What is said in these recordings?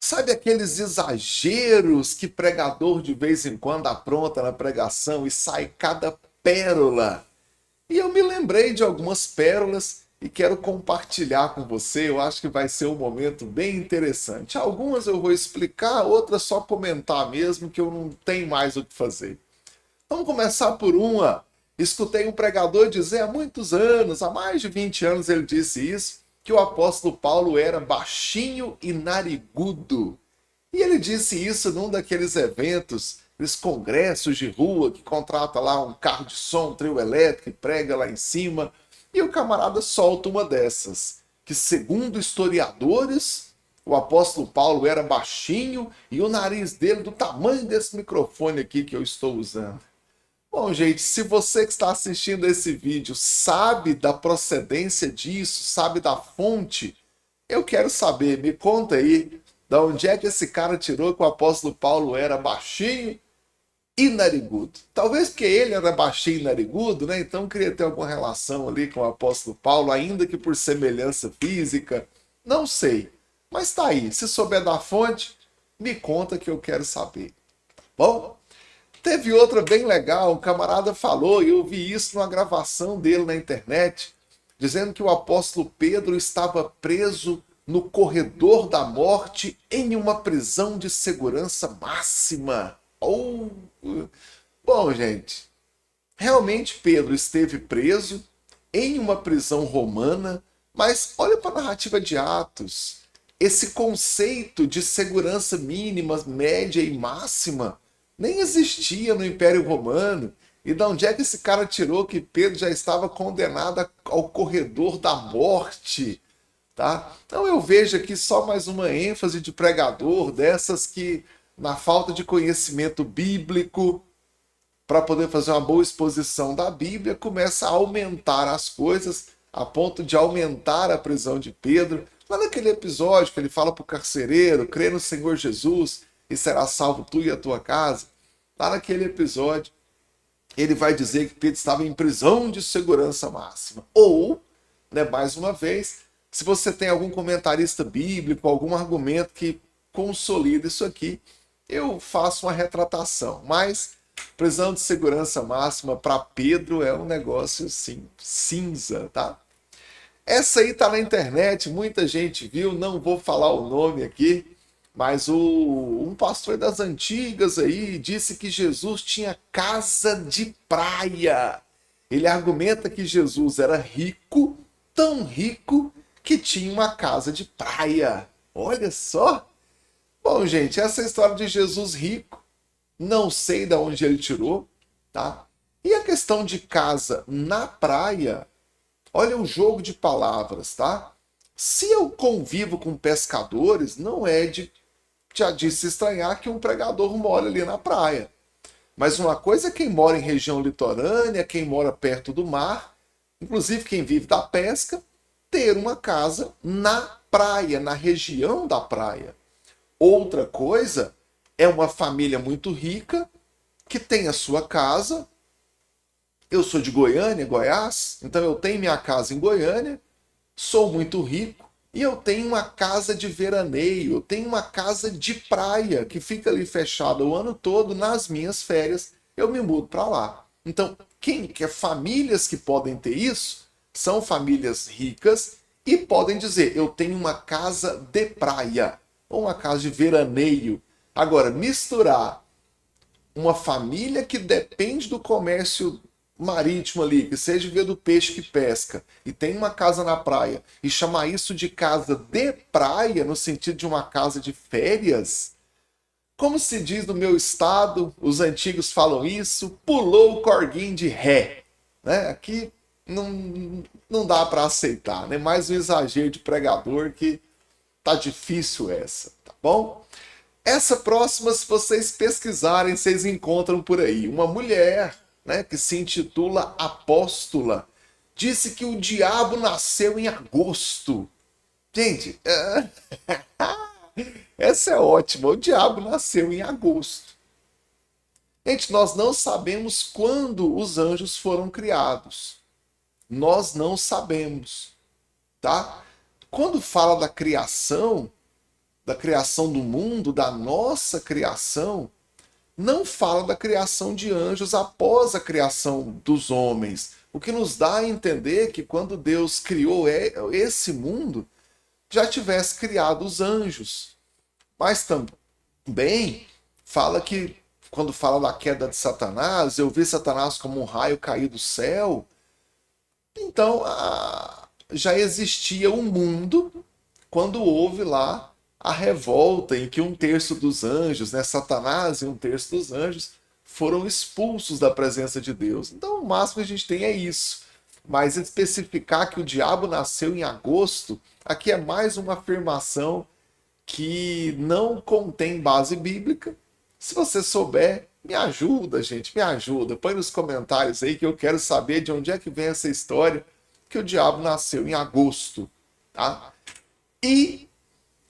Sabe aqueles exageros que pregador de vez em quando apronta na pregação e sai cada pérola? E eu me lembrei de algumas pérolas e quero compartilhar com você. Eu acho que vai ser um momento bem interessante. Algumas eu vou explicar, outras só comentar mesmo, que eu não tenho mais o que fazer. Vamos começar por uma. Escutei um pregador dizer há muitos anos, há mais de 20 anos ele disse isso, que o apóstolo Paulo era baixinho e narigudo. E ele disse isso num daqueles eventos, aqueles congressos de rua que contrata lá um carro de som, um trio elétrico e prega lá em cima. E o camarada solta uma dessas, que segundo historiadores, o apóstolo Paulo era baixinho e o nariz dele do tamanho desse microfone aqui que eu estou usando. Bom, gente, se você que está assistindo esse vídeo sabe da procedência disso, sabe da fonte, eu quero saber, me conta aí, da onde é que esse cara tirou que o apóstolo Paulo era baixinho e narigudo. Talvez porque ele era baixinho e narigudo, né? Então queria ter alguma relação ali com o apóstolo Paulo, ainda que por semelhança física, não sei. Mas tá aí, se souber da fonte, me conta que eu quero saber. Bom, teve outra bem legal, um camarada falou, e eu vi isso numa gravação dele na internet, dizendo que o apóstolo Pedro estava preso no corredor da morte em uma prisão de segurança máxima. Oh. Bom, gente, realmente Pedro esteve preso em uma prisão romana, mas olha para a narrativa de Atos. Esse conceito de segurança mínima, média e máxima nem existia no Império Romano. E de onde é que esse cara tirou que Pedro já estava condenado ao corredor da morte? Tá? Então eu vejo aqui só mais uma ênfase de pregador dessas que, na falta de conhecimento bíblico, para poder fazer uma boa exposição da Bíblia, começa a aumentar as coisas, a ponto de aumentar a prisão de Pedro. Lá naquele episódio que ele fala para o carcereiro, crê no Senhor Jesus e será salvo tu e a tua casa. Lá naquele episódio, ele vai dizer que Pedro estava em prisão de segurança máxima. Ou, né, mais uma vez, se você tem algum comentarista bíblico, algum argumento que consolida isso aqui, eu faço uma retratação. Mas prisão de segurança máxima para Pedro é um negócio assim, cinza, tá? Essa aí tá na internet, muita gente viu, não vou falar o nome aqui, mas um pastor das antigas aí disse que Jesus tinha casa de praia. Ele argumenta que Jesus era rico, tão rico, que tinha uma casa de praia. Olha só! Bom, gente, essa é a história de Jesus rico. Não sei de onde ele tirou, tá? E a questão de casa na praia, olha o jogo de palavras, tá? Se eu convivo com pescadores, não é de se estranhar que um pregador mora ali na praia. Mas uma coisa é quem mora em região litorânea, quem mora perto do mar, inclusive quem vive da pesca, ter uma casa na praia, na região da praia. Outra coisa é uma família muito rica que tem a sua casa. Eu sou de Goiânia, Goiás, então eu tenho minha casa em Goiânia, sou muito rico e eu tenho uma casa de veraneio, eu tenho uma casa de praia que fica ali fechada o ano todo. Nas minhas férias eu me mudo para lá. Então, quem quer famílias que podem ter isso são famílias ricas e podem dizer: eu tenho uma casa de praia ou uma casa de veraneio. Agora, misturar uma família que depende do comércio marítimo ali, que seja ver do peixe que pesca, e tem uma casa na praia, e chamar isso de casa de praia, no sentido de uma casa de férias, como se diz no meu estado, os antigos falam isso, pulou o corguinho de ré. Né? Aqui não dá para aceitar, né? Mais um exagero de pregador que tá difícil essa, tá bom? Essa próxima, se vocês pesquisarem, vocês encontram por aí. Uma mulher, né, que se intitula Apóstola, disse que o diabo nasceu em agosto. Gente, essa é ótima. O diabo nasceu em agosto. Gente, nós não sabemos quando os anjos foram criados. Nós não sabemos, tá? Quando fala da criação, da criação do mundo, da nossa criação, não fala da criação de anjos após a criação dos homens. O que nos dá a entender que quando Deus criou esse mundo, já tivesse criado os anjos. Mas também fala que, quando fala da queda de Satanás, eu vi Satanás como um raio cair do céu. Então, já existia um mundo quando houve lá a revolta em que um terço dos anjos, né, Satanás e um terço dos anjos, foram expulsos da presença de Deus. Então, o máximo que a gente tem é isso. Mas especificar que o diabo nasceu em agosto, aqui é mais uma afirmação que não contém base bíblica. Se você souber, me ajuda, gente, me ajuda. Põe nos comentários aí que eu quero saber de onde é que vem essa história que o diabo nasceu em agosto, tá? E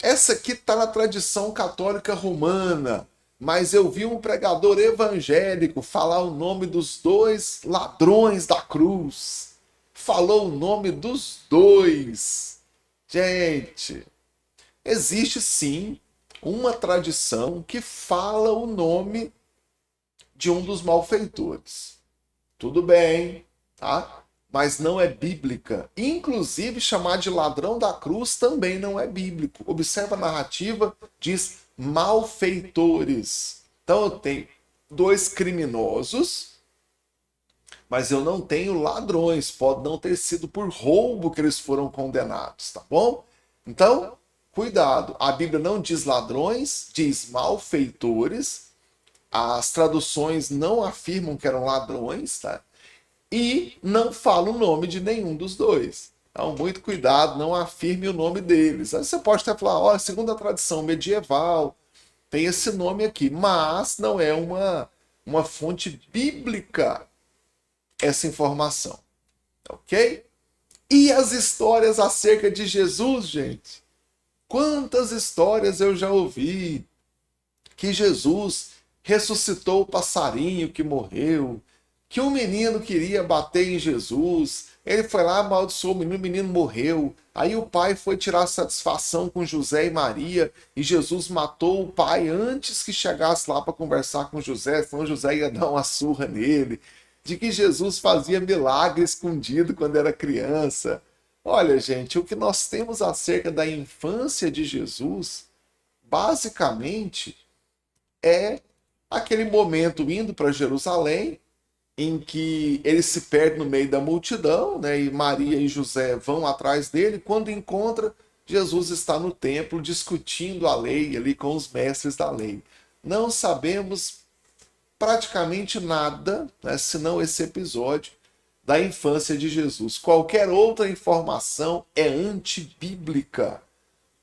essa aqui está na tradição católica romana, mas eu vi um pregador evangélico falar o nome dos dois ladrões da cruz. Falou o nome dos dois. Gente, existe sim uma tradição que fala o nome de um dos malfeitores. Tudo bem, tá? Mas não é bíblica. Inclusive, chamar de ladrão da cruz também não é bíblico. Observa a narrativa, diz malfeitores. Então eu tenho dois criminosos, mas eu não tenho ladrões. Pode não ter sido por roubo que eles foram condenados, tá bom? Então, cuidado. A Bíblia não diz ladrões, diz malfeitores. As traduções não afirmam que eram ladrões, tá? E não fala o nome de nenhum dos dois. Então, muito cuidado, não afirme o nome deles. Aí você pode até falar, olha, segundo a tradição medieval, tem esse nome aqui, mas não é uma fonte bíblica essa informação, ok? E as histórias acerca de Jesus, gente? Quantas histórias eu já ouvi que Jesus ressuscitou o passarinho que morreu, que um menino queria bater em Jesus, ele foi lá, amaldiçoou o menino morreu. Aí o pai foi tirar satisfação com José e Maria, e Jesus matou o pai antes que chegasse lá para conversar com José, senão José ia dar uma surra nele. De que Jesus fazia milagre escondido quando era criança. Olha, gente, o que nós temos acerca da infância de Jesus, basicamente, é aquele momento indo para Jerusalém, em que ele se perde no meio da multidão, né? E Maria e José vão atrás dele. Quando encontra, Jesus está no templo discutindo a lei ali com os mestres da lei. Não sabemos praticamente nada, né, senão esse episódio da infância de Jesus. Qualquer outra informação é antibíblica.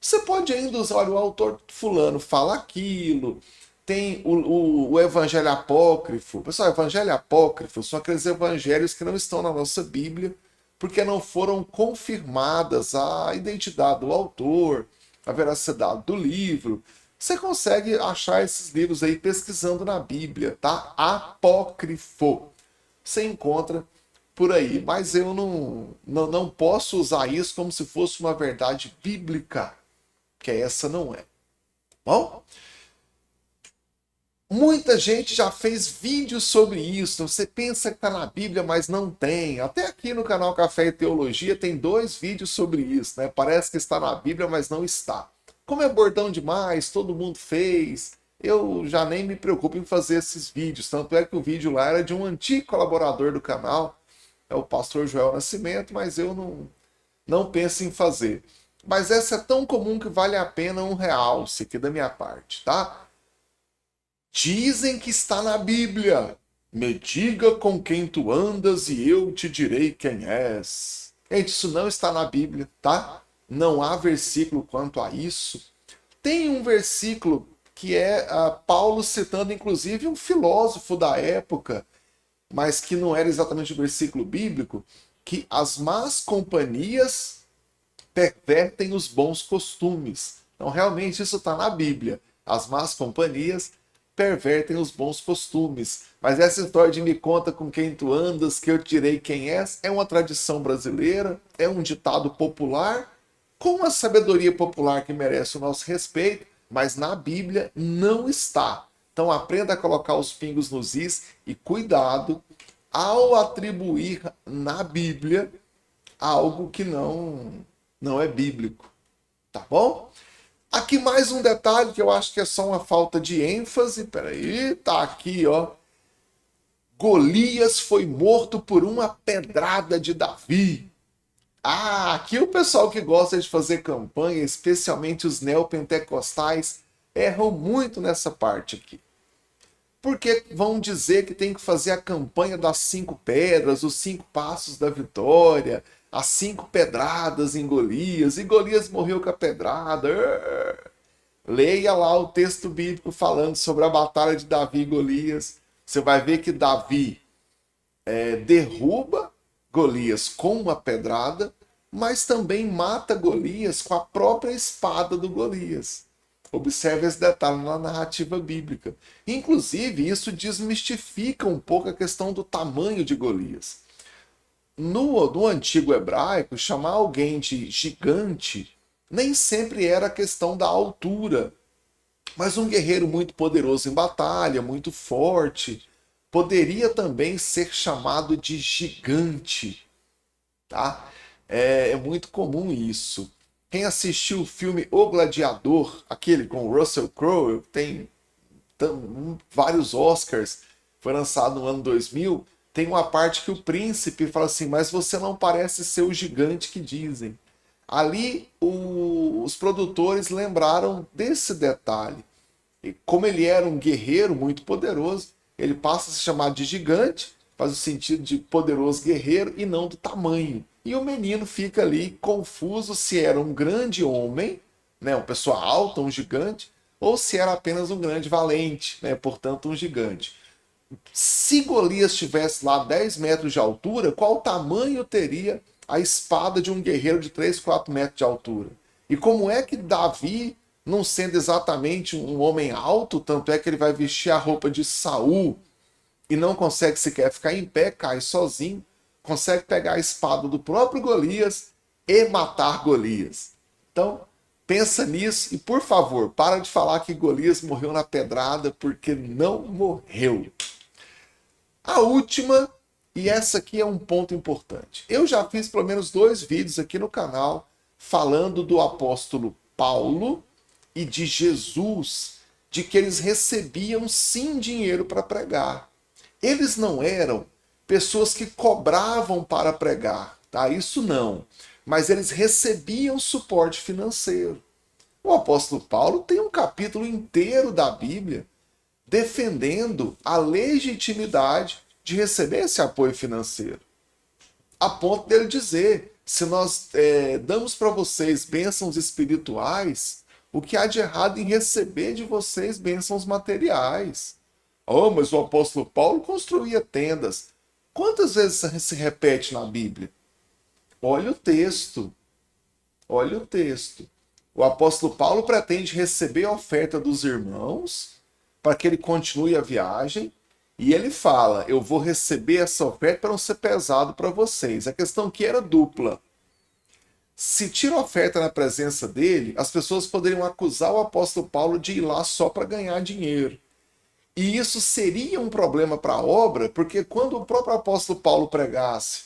Você pode ainda usar, olha, o autor fulano fala aquilo. Tem o evangelho apócrifo. Pessoal, evangelho apócrifo são aqueles evangelhos que não estão na nossa Bíblia, porque não foram confirmadas a identidade do autor, a veracidade do livro. Você consegue achar esses livros aí pesquisando na Bíblia, tá? Apócrifo. Você encontra por aí, mas eu não posso usar isso como se fosse uma verdade bíblica, que essa não é. Bom? Muita gente já fez vídeos sobre isso. Você pensa que está na Bíblia, mas não tem. Até aqui no canal Café e Teologia tem 2 vídeos sobre isso, né? Parece que está na Bíblia, mas não está. Como é bordão demais, todo mundo fez, eu já nem me preocupo em fazer esses vídeos. Tanto é que o vídeo lá era de um antigo colaborador do canal, é o pastor Joel Nascimento, mas eu não penso em fazer. Mas essa é tão comum que vale a pena um realce aqui da minha parte, tá? Dizem que está na Bíblia. Me diga com quem tu andas e eu te direi quem és. Gente, isso não está na Bíblia, tá? Não há versículo quanto a isso. Tem um versículo que é Paulo citando, inclusive, um filósofo da época, mas que não era exatamente um versículo bíblico, que as más companhias pervertem os bons costumes. Então, realmente, isso está na Bíblia. As más companhias pervertem os bons costumes. Mas essa história de me conta com quem tu andas, que eu te direi quem és, é uma tradição brasileira, é um ditado popular, com uma sabedoria popular que merece o nosso respeito, mas na Bíblia não está. Então aprenda a colocar os pingos nos is e cuidado ao atribuir na Bíblia algo que não é bíblico, tá bom? Aqui mais um detalhe que eu acho que é só uma falta de ênfase. Peraí, tá aqui, ó. Golias foi morto por uma pedrada de Davi. Ah, aqui o pessoal que gosta de fazer campanha, especialmente os neopentecostais, erram muito nessa parte aqui. Porque vão dizer que tem que fazer a campanha das 5 pedras, os 5 passos da vitória, as 5 pedradas em Golias, e Golias morreu com a pedrada. Leia lá o texto bíblico falando sobre a batalha de Davi e Golias. Você vai ver que Davi derruba Golias com uma pedrada, mas também mata Golias com a própria espada do Golias. Observe esse detalhe na narrativa bíblica. Inclusive, isso desmistifica um pouco a questão do tamanho de Golias. No antigo hebraico, chamar alguém de gigante nem sempre era a questão da altura, mas um guerreiro muito poderoso em batalha, muito forte, poderia também ser chamado de gigante, tá? É muito comum isso. Quem assistiu o filme O Gladiador, aquele com o Russell Crowe, tem vários Oscars, foi lançado no ano 2000, tem uma parte que o príncipe fala assim, mas você não parece ser o gigante que dizem. Ali os produtores lembraram desse detalhe. E como ele era um guerreiro muito poderoso, ele passa a se chamar de gigante, faz o sentido de poderoso guerreiro e não do tamanho. E o menino fica ali confuso se era um grande homem, né, uma pessoa alta, um gigante, ou se era apenas um grande valente, né, portanto um gigante. Se Golias estivesse lá 10 metros de altura, qual tamanho teria a espada de um guerreiro de 3, 4 metros de altura? E como é que Davi, não sendo exatamente um homem alto, tanto é que ele vai vestir a roupa de Saul e não consegue sequer ficar em pé, cai sozinho, consegue pegar a espada do próprio Golias e matar Golias. Então, pensa nisso e, por favor, para de falar que Golias morreu na pedrada, porque não morreu. A última, e essa aqui é um ponto importante. Eu já fiz pelo menos 2 vídeos aqui no canal falando do apóstolo Paulo e de Jesus, de que eles recebiam sim dinheiro para pregar. Eles não eram pessoas que cobravam para pregar, tá? Isso não. Mas eles recebiam suporte financeiro. O apóstolo Paulo tem um capítulo inteiro da Bíblia defendendo a legitimidade de receber esse apoio financeiro. A ponto dele dizer, se nós damos para vocês bênçãos espirituais, o que há de errado em receber de vocês bênçãos materiais? Oh, mas o apóstolo Paulo construía tendas. Quantas vezes se repete na Bíblia? Olha o texto. Olha o texto. O apóstolo Paulo pretende receber a oferta dos irmãos para que ele continue a viagem. E ele fala, eu vou receber essa oferta para não ser pesado para vocês. A questão aqui era dupla. Se tira a oferta na presença dele, as pessoas poderiam acusar o apóstolo Paulo de ir lá só para ganhar dinheiro. E isso seria um problema para a obra, porque quando o próprio apóstolo Paulo pregasse,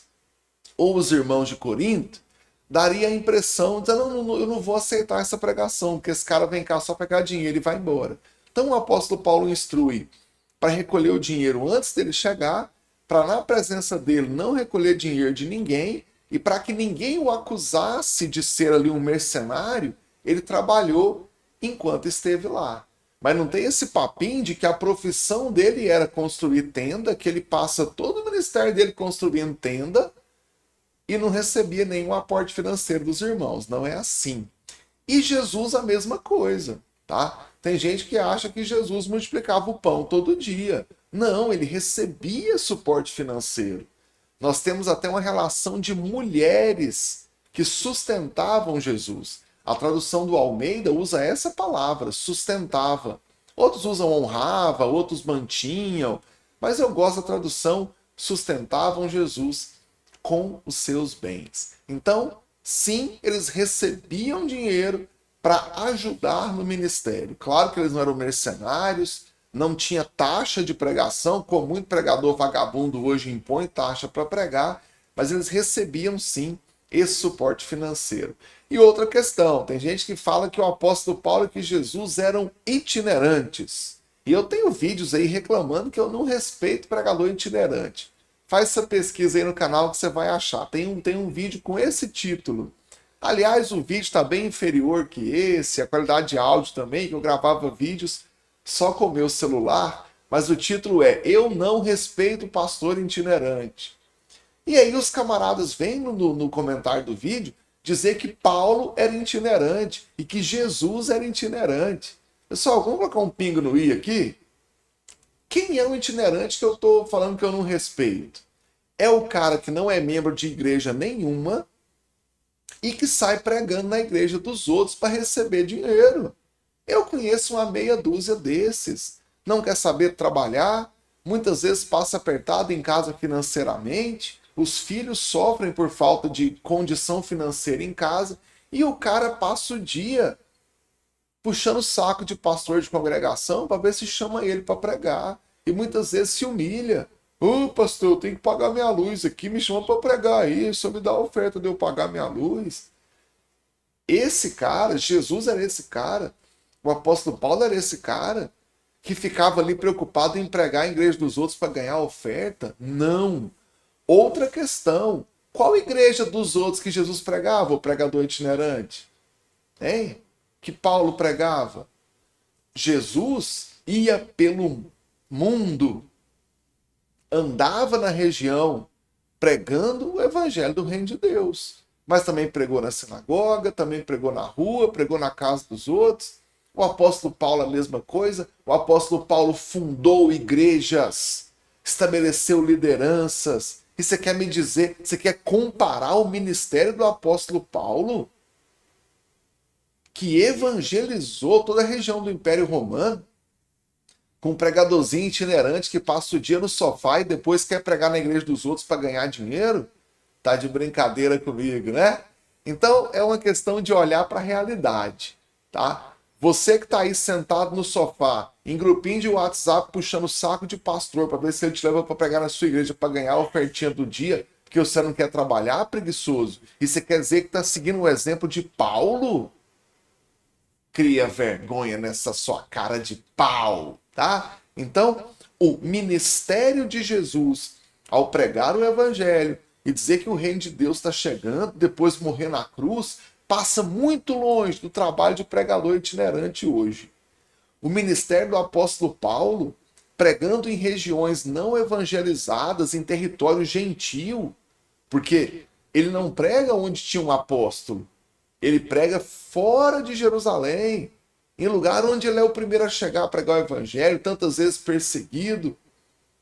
ou os irmãos de Corinto, daria a impressão de, não, eu não vou aceitar essa pregação, porque esse cara vem cá só para pegar dinheiro e vai embora. Então o apóstolo Paulo instrui para recolher o dinheiro antes dele chegar, para na presença dele não recolher dinheiro de ninguém, e para que ninguém o acusasse de ser ali um mercenário, ele trabalhou enquanto esteve lá. Mas não tem esse papinho de que a profissão dele era construir tenda, que ele passa todo o ministério dele construindo tenda e não recebia nenhum aporte financeiro dos irmãos. Não é assim. E Jesus a mesma coisa, tá? Tem gente que acha que Jesus multiplicava o pão todo dia. Não, ele recebia suporte financeiro. Nós temos até uma relação de mulheres que sustentavam Jesus. A tradução do Almeida usa essa palavra, sustentava. Outros usam honrava, outros mantinham, mas eu gosto da tradução sustentavam Jesus com os seus bens. Então, Sim, eles recebiam dinheiro para ajudar no ministério. Claro que eles não eram mercenários, não tinha taxa de pregação, como muito pregador vagabundo hoje impõe taxa para pregar, mas eles recebiam sim esse suporte financeiro. E outra questão, tem gente que fala que o apóstolo Paulo e que Jesus eram itinerantes. E eu tenho vídeos aí reclamando que eu não respeito pregador itinerante. Faz essa pesquisa aí no canal que você vai achar. Tem um vídeo com esse título. Aliás, o vídeo está bem inferior que esse, a qualidade de áudio também, que eu gravava vídeos só com o meu celular, mas o título é Eu Não Respeito Pastor Itinerante. E aí os camaradas vêm no comentário do vídeo dizer que Paulo era itinerante e que Jesus era itinerante. Pessoal, vamos colocar um pingo no i aqui? Quem é o itinerante que eu estou falando que eu não respeito? É o cara que não é membro de igreja nenhuma e que sai pregando na igreja dos outros para receber dinheiro. Eu conheço uma meia dúzia desses. Não quer saber trabalhar, muitas vezes passa apertado em casa financeiramente, os filhos sofrem por falta de condição financeira em casa e o cara passa o dia puxando o saco de pastor de congregação para ver se chama ele para pregar. E muitas vezes se humilha. Ô pastor, eu tenho que pagar minha luz aqui, me chama para pregar aí, só me dá a oferta de eu pagar minha luz. Esse cara, Jesus era esse cara, o apóstolo Paulo era esse cara, que ficava ali preocupado em pregar a igreja dos outros para ganhar oferta? Não. Outra questão, qual igreja dos outros que Jesus pregava, o pregador itinerante? Hein? Que Paulo pregava? Jesus ia pelo mundo, andava na região pregando o evangelho do reino de Deus. Mas também pregou na sinagoga, também pregou na rua, pregou na casa dos outros. O apóstolo Paulo a mesma coisa. O apóstolo Paulo fundou igrejas, estabeleceu lideranças. E você quer me dizer, você quer comparar o ministério do apóstolo Paulo, que evangelizou toda a região do Império Romano, com um pregadorzinho itinerante que passa o dia no sofá e depois quer pregar na igreja dos outros para ganhar dinheiro? Tá de brincadeira comigo, né? Então é uma questão de olhar para a realidade, tá? Você que está aí sentado no sofá, em grupinho de WhatsApp, puxando o saco de pastor para ver se ele te leva para pregar na sua igreja para ganhar a ofertinha do dia, porque você não quer trabalhar, preguiçoso, e você quer dizer que está seguindo o exemplo de Paulo? Cria vergonha nessa sua cara de pau, tá? Então, o ministério de Jesus, ao pregar o evangelho e dizer que o reino de Deus está chegando, depois morrer na cruz, passa muito longe do trabalho de pregador itinerante hoje. O ministério do apóstolo Paulo, pregando em regiões não evangelizadas, em território gentil, porque ele não prega onde tinha um apóstolo, ele prega fora de Jerusalém, em lugar onde ele é o primeiro a chegar a pregar o evangelho, tantas vezes perseguido,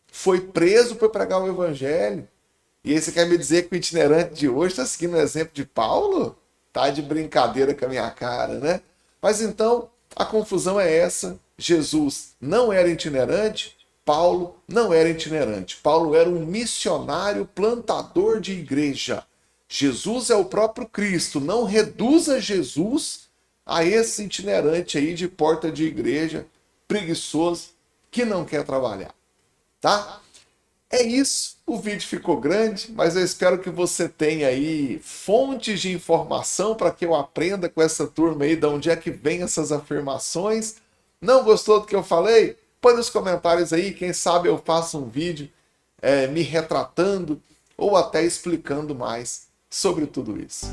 foi preso por pregar o evangelho. E aí você quer me dizer que o itinerante de hoje está seguindo o exemplo de Paulo? Tá de brincadeira com a minha cara, né? Mas então, a confusão é essa. Jesus não era itinerante, Paulo não era itinerante. Paulo era um missionário plantador de igreja. Jesus é o próprio Cristo. Não reduza Jesus a esse itinerante aí de porta de igreja, preguiçoso, que não quer trabalhar. Tá? É isso. O vídeo ficou grande, mas eu espero que você tenha aí fontes de informação para que eu aprenda com essa turma aí de onde é que vem essas afirmações. Não gostou do que eu falei? Põe nos comentários aí, quem sabe eu faço um vídeo me retratando ou até explicando mais sobre tudo isso.